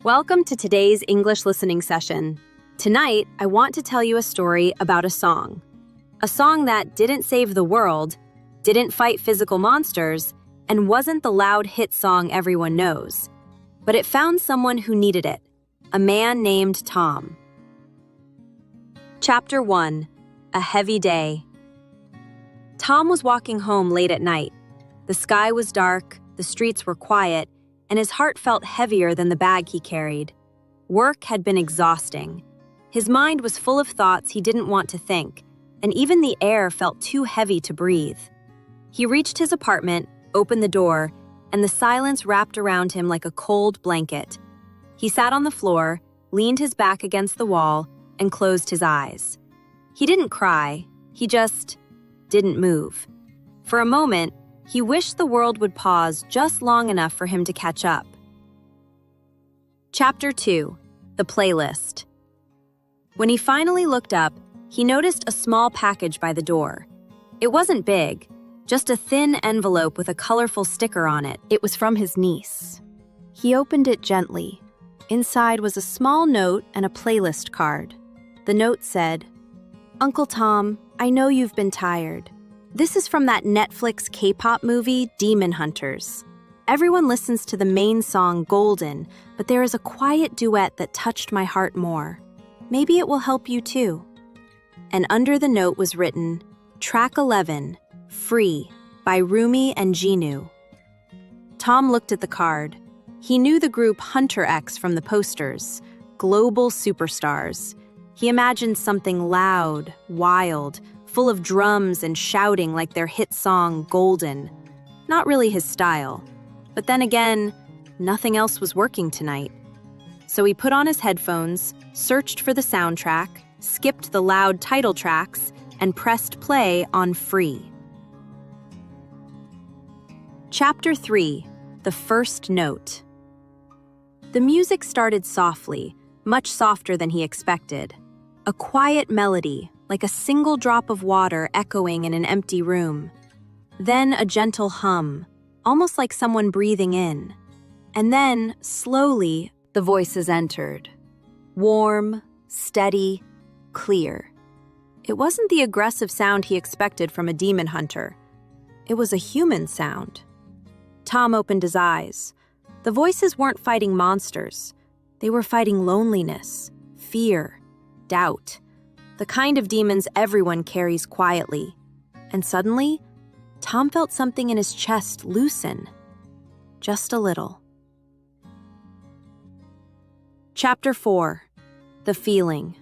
Welcome to today's English listening session. Tonight, I want to tell you a story about a song. A song that didn't save the world, didn't fight physical monsters, and wasn't the loud hit song everyone knows. But it found someone who needed it, a man named Tom. Chapter 1. A Heavy Day. Tom was walking home late at night. The sky was dark, the streets were quiet, and his heart felt heavier than the bag he carried. Work had been exhausting. His mind was full of thoughts he didn't want to think, and even the air felt too heavy to breathe. He reached his apartment, opened the door, and the silence wrapped around him like a cold blanket. He sat on the floor, leaned his back against the wall, and closed his eyes. He didn't cry, he just didn't move. For a moment, he wished the world would pause just long enough for him to catch up. Chapter 2. The Playlist. When he finally looked up, he noticed a small package by the door. It wasn't big, just a thin envelope with a colorful sticker on it. It was from his niece. He opened it gently. Inside was a small note and a playlist card. The note said, "Uncle Tom, I know you've been tired. This is from that Netflix K-pop movie, Demon Hunters. Everyone listens to the main song, Golden, but there is a quiet duet that touched my heart more. Maybe it will help you too." And under the note was written, Track 11, Free, by Rumi and Jinu. Tom looked at the card. He knew the group Hunter X from the posters, global superstars. He imagined something loud, wild, full of drums and shouting like their hit song, Golden. Not really his style. But then again, nothing else was working tonight. So he put on his headphones, searched for the soundtrack, skipped the loud title tracks, and pressed play on Free. Chapter 3. The First Note. The music started softly, much softer than he expected. A quiet melody, like a single drop of water echoing in an empty room. Then a gentle hum, almost like someone breathing in. And then, slowly, the voices entered. Warm, steady, clear. It wasn't the aggressive sound he expected from a demon hunter. It was a human sound. Tom opened his eyes. The voices weren't fighting monsters. They were fighting loneliness, fear, doubt. The kind of demons everyone carries quietly. And suddenly, Tom felt something in his chest loosen. Just a little. Chapter 4. The Feeling.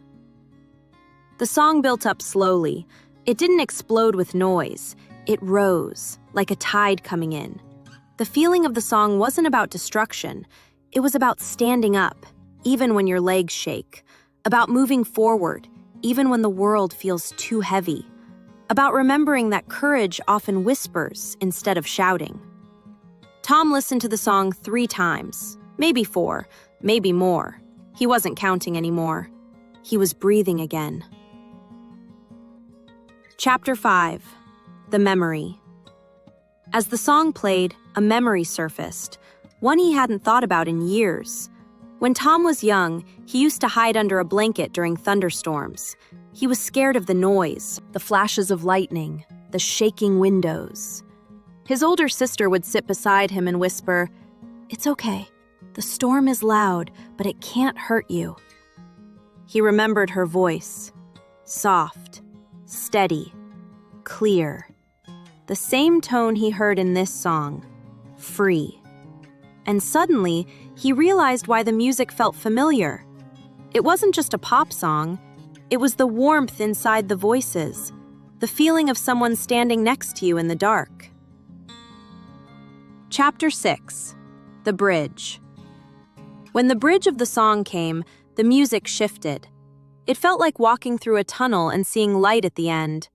The song built up slowly. It didn't explode with noise. It rose, like a tide coming in. The feeling of the song wasn't about destruction. It was about standing up, even when your legs shake. About moving forward, even when the world feels too heavy. About remembering that courage often whispers instead of shouting. Tom listened to the song 3 times, maybe 4, maybe more. He wasn't counting anymore. He was breathing again. Chapter 5. The Memory. As the song played, a memory surfaced, one he hadn't thought about in years. When Tom was young, he used to hide under a blanket during thunderstorms. He was scared of the noise, the flashes of lightning, the shaking windows. His older sister would sit beside him and whisper, "It's okay. The storm is loud, but it can't hurt you." He remembered her voice. Soft, steady, clear. The same tone he heard in this song, Free. And suddenly, he realized why the music felt familiar. It wasn't just a pop song. It was the warmth inside the voices, the feeling of someone standing next to you in the dark. Chapter 6. The Bridge. When the bridge of the song came, the music shifted. It felt like walking through a tunnel and seeing light at the end.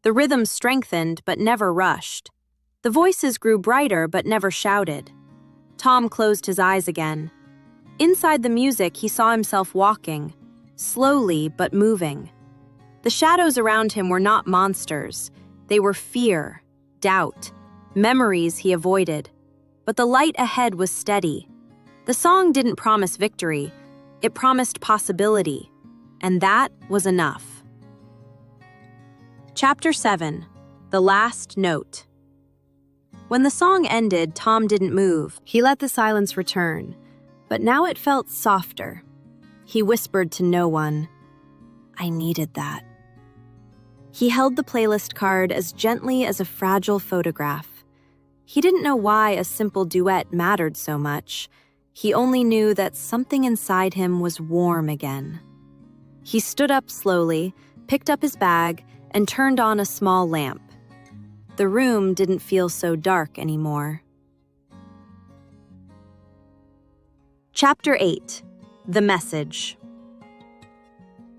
The rhythm strengthened but never rushed. The voices grew brighter but never shouted. Tom closed his eyes again. Inside the music, he saw himself walking, slowly but moving. The shadows around him were not monsters. They were fear, doubt, memories he avoided. But the light ahead was steady. The song didn't promise victory, it promised possibility, and that was enough. Chapter 7. The Last Note. When the song ended, Tom didn't move. He let the silence return, but now it felt softer. He whispered to no one, "I needed that." He held the playlist card as gently as a fragile photograph. He didn't know why a simple duet mattered so much. He only knew that something inside him was warm again. He stood up slowly, picked up his bag, and turned on a small lamp. The room didn't feel so dark anymore. Chapter 8. The Message.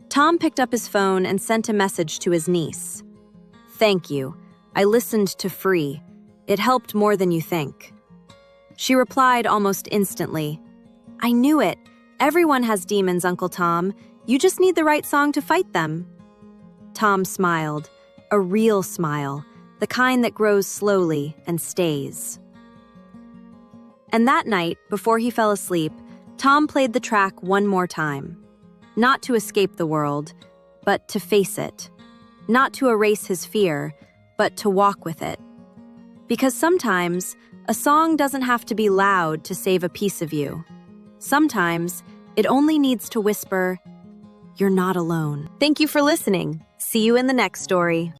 Tom picked up his phone and sent a message to his niece. "Thank you. I listened to Free. It helped more than you think." She replied almost instantly, "I knew it. Everyone has demons, Uncle Tom. You just need the right song to fight them." Tom smiled, a real smile, the kind that grows slowly and stays. And that night, before he fell asleep, Tom played the track one more time. Not to escape the world, but to face it. Not to erase his fear, but to walk with it. Because sometimes, a song doesn't have to be loud to save a piece of you. Sometimes, it only needs to whisper, "You're not alone." Thank you for listening. See you in the next story.